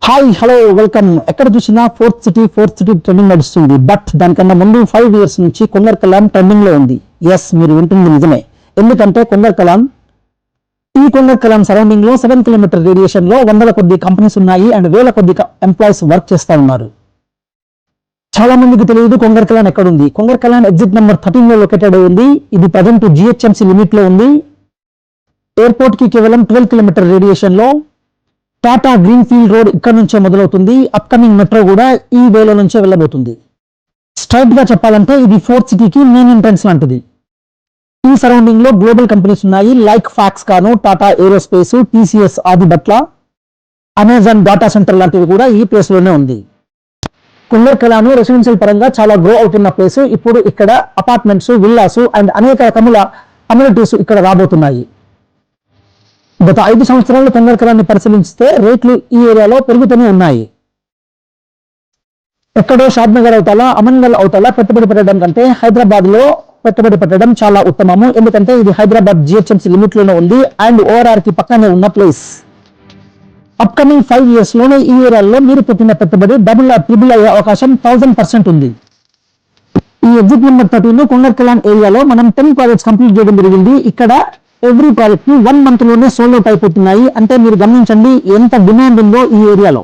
Hi hello welcome. ఎక్కడ చూసినా fourth city trending నడుస్తుంది. బట్ దానికన్నా ముందు 5 years నుంచి కొంగర్ కలాన్ ట్రెండింగ్ లో ఉంది. ఎస్, మీరు వింటుంది నిజమే. ఎందుకంటే కొంగర్ కలాన్ సరౌండింగ్ లో 7 kilometer రేడియేషన్ లో వందల కొద్ది కంపెనీస్ ఉన్నాయి అండ్ వేల కొద్ది ఎంప్లాయీస్ వర్క్ చేస్తా ఉన్నారు. చాలా మందికి తెలియదు కొంగర్ కలాన్ ఎక్కడ ఉంది. కొంగర్ కలాన్ ఎగ్జిట్ నెంబర్ 13 లో లొకేటెడ్ ఉంది. ఇది ప్రజెంట్ GHMC లిమిట్ లో ఉంది. ఎయిర్పోర్ట్ కి కేవలం 12 kilometer రేడియేషన్ లో. టాటా గ్రీన్ ఫీల్డ్ రోడ్ ఇక్కడ నుంచే మొదలవుతుంది. అప్కమింగ్ మెట్రో కూడా ఈ వేలో నుంచే వెళ్ళబోతుంది. స్ట్రైట్ గా చెప్పాలంటే ఇది ఫోర్త్ సిటీకి మెయిన్ ఎంట్రన్స్ లాంటిది. ఈ సరౌండింగ్ లో గ్లోబల్ కంపెనీస్ ఉన్నాయి. Like Foxconn, Tata aerospace, TCS Adibatla, Amazon data centre లాంటివి కూడా ఈ ప్లేస్ లోనే ఉంది. కొంగర్ కలాన్ రెసిడెన్షియల్ పరంగా చాలా గ్రో అవుతున్న ప్లేస్. ఇప్పుడు ఇక్కడ అపార్ట్మెంట్స్, విల్లాస్ అండ్ అనేక రకముల అమ్యూనిటీస్ ఇక్కడ రాబోతున్నాయి. గత 5 సంవత్సరాలు కొంగర్ కలాన్ని పరిశీలిస్తే రేట్లు ఈ ఏరియాలో పెరుగుతూనే ఉన్నాయి. ఎక్కడో షాద్నగర్ అవతల, అమన్గల్ అవతల పెట్టుబడి పెట్టడం కంటే హైదరాబాద్ లో పెట్టుబడి పెట్టడం చాలా ఉత్తమము. ఎందుకంటే ఇది హైదరాబాద్ GHMC లిమిట్ లోనే ఉంది అండ్ ORR కి పక్కనే ఉన్న ప్లేస్. అప్కమింగ్ 5 years లోనే ఈ ఏరియాలో మీరు పెట్టిన పెట్టుబడి డబుల్ ట్రిబుల్ అయ్యే అవకాశం 1000% ఉంది. ఈ ఎగ్జిట్ నెంబర్ 13 కొంగర్ కలాన్ ఏరియాలో మనం 10 ప్రాజెక్ట్స్ కంప్లీట్ చేయడం జరిగింది. ఇక్కడ ఎవ్రీ ప్రాజెక్ట్ ని 1 month లోనే సోల్డ్ అవుట్ అయిపోతున్నాయి. అంటే మీరు గమనించండి ఎంత డిమాండ్ ఉందో ఈ ఏరియాలో.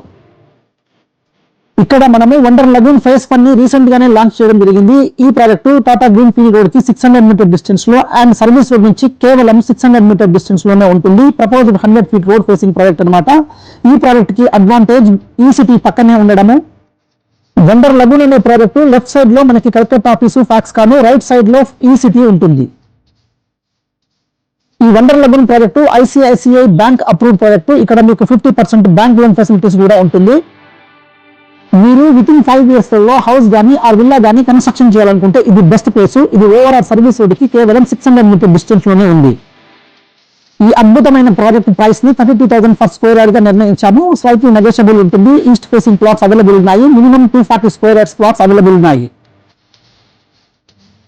ఇక్కడ మనము వండర్ లగూన్ ఫేజ్ 1 ని రీసెంట్ గానే లాంచ్ చేయడం జరిగింది. ఈ project Tata green field road కి 600 meter డిస్టెన్స్ లో అండ్ సర్వీస్ రోడ్ నుంచి కేవలం 600 meter డిస్టెన్స్ లోనే ఉంటుంది. Proposed 100 feet road facing project అనమాట. ఈ ప్రాజెక్ట్ కి అడ్వాంటేజ్ ఈ సిటీ పక్కనే ఉండడము. వండర్ లగూన్ అనే ప్రాజెక్టు లెఫ్ట్ సైడ్ లో మనకి collectorate office Foxconn, right side లో ఈ సిటీ ఉంటుంది. ఈ wonder lagoon project ICICI bank approved project. ఇక్కడ మీకు 50% బ్యాంక్ లోన్ ఫెసిలిటీస్ కూడా ఉంటుంది. మీరు వితిన్ 5 years లో హౌస్ గానీ ఆ విల్లా గానీ కన్స్ట్రక్షన్ చేయాలనుకుంటే ఇది బెస్ట్ ప్లేస్. ఇది ఓవరాల్ సర్వీస్ రోడ్ కి కేవలం 600 meter డిస్టెన్స్ లోనే ఉంది. ఈ అద్భుతమైన ప్రాజెక్ట్ ప్రైస్ ని 32,000 per square yard గా నిర్ణయించాము. స్లైట్లీ నెగోషియబుల్ ఉంటుంది. ఈస్ట్ ఫేసింగ్ ప్లాట్స్ అవైలబుల్ ఉన్నాయి. Minimum 240 square yards plots available ఉన్నాయి.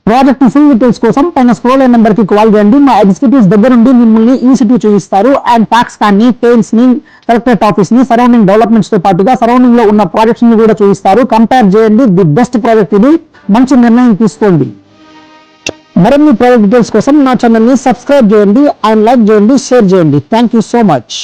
ప్రాజెక్ట్ ఫుల్ డీటెయిల్స్ కోసం పైన స్క్రోల్ అయిన నెంబర్ కి కాల్ చేయండి. మా ఎగ్జిక్యూటివ్స్ దగ్గర నుండి మిమ్మల్ని ఈ సిటీ చూపిస్తారు అండ్ ఫాక్స్కాన్ ని, టైల్స్ ని, కలెక్టరేట్ ఆఫీస్ ని, సరౌండింగ్ డెవలప్మెంట్స్ తో పాటుగా సరౌండింగ్ లో ఉన్న ప్రాజెక్ట్స్ ని కూడా చూపిస్తారు. కంపేర్ చేయండి. ది బెస్ట్ ప్రాజెక్ట్ ఇది. మంచి నిర్ణయం తీసుకోండి. మరిన్ని ప్రాజెక్ట్ డీటెయిల్స్ కోసం నా ఛానల్ ని సబ్స్క్రైబ్ చేయండి అండ్ లైక్ చేయండి, షేర్ చేయండి. Thank you so much.